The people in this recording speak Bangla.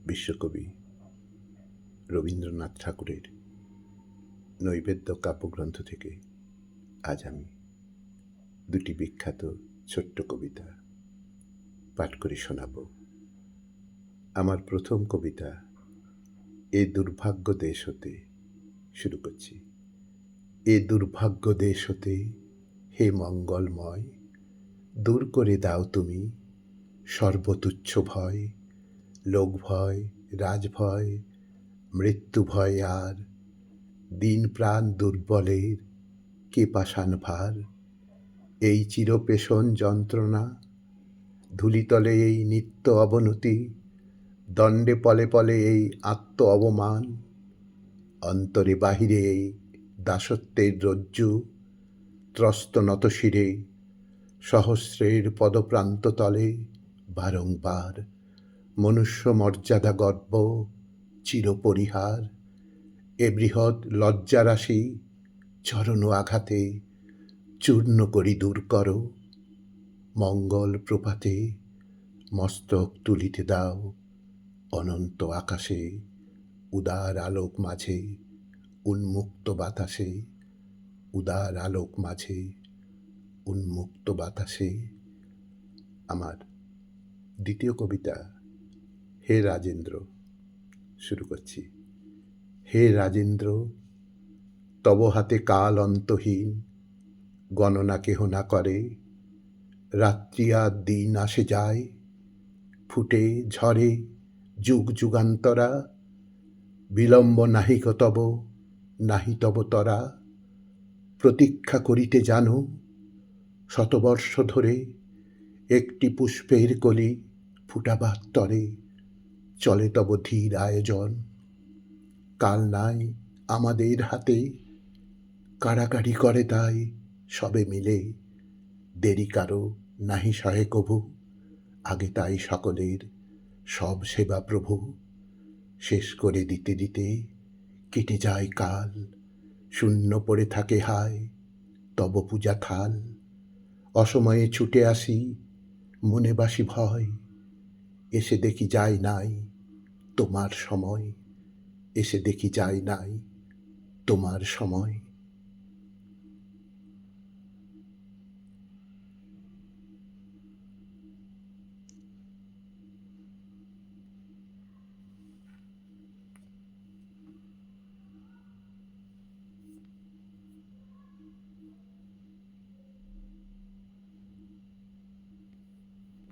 বিশ্বকবি রবীন্দ্রনাথ ঠাকুরের নৈবেদ্য কাব্যগ্রন্থ থেকে আজ আমি দুটি বিখ্যাত ছোট্ট কবিতা পাঠ করে শোনাব। আমার প্রথম কবিতা এ দুর্ভাগ্য দেশ হতে শুরু করছি। এ দুর্ভাগ্য দেশ হতে হে মঙ্গলময়, দূর করে দাও তুমি সর্বতুচ্ছ ভয়, লোক ভয়, রাজভয়, মৃত্যু ভয়, আর দিন প্রাণ দুর্বলের কে পাষাণ ভার। এই চিরপেশন যন্ত্রণা, ধূলিতলে এই নিত্য অবনতি, দণ্ডে পলে পলে এই আত্ম অবমান, অন্তরে বাহিরে এই দাসত্বের রজ্জু, ত্রস্ত নত শিরে সহস্রের পদপ্রান্ত তলে বারংবার মনুষ্য মর্যাদা গর্ব চিরপরিহার। এ বৃহৎ লজ্জারাশি চরণ আঘাতে চূর্ণ করি দূর করো। মঙ্গল প্রভাতে মস্তক তুলিতে দাও অনন্ত আকাশে, উদার আলোক মাঝে উন্মুক্ত বাতাসে, উদার আলোক মাঝে উন্মুক্ত বাতাসে। আমার দ্বিতীয় কবিতা হে রাজেন্দ্র শুরু করছি। হে রাজেন্দ্র, তব হাতে কাল অন্তহীন, গণনা কেহ না করে। রাত্রি আর দিন আসে যায়, ফুটে ঝরে যুগ যুগান্তরা। বিলম্ব নাহিক তব, নাহি তব তরা। প্রতীক্ষা করিতে জানো শতবর্ষ ধরে, একটি পুষ্পের কলি ফুটাবার তরে। চলে তব ধীর আয়োজন, কাল নাই আমাদের হাতে। কাড়াকাড়ি করে তাই সবে মিলে, দেরি কারো নাহি সহে কভু। আগে তাই সকলের সব সেবা প্রভু। শেষ করে দিতে দিতে কেটে যায় কাল, শূন্য পড়ে থাকে হায় তব পূজা থাল। অসময়ে ছুটে আসি মনে বাসি ভয়, এসে দেখি যায় নাই তোমার সময়। এসে দেখি যায় নাই তোমার সময়।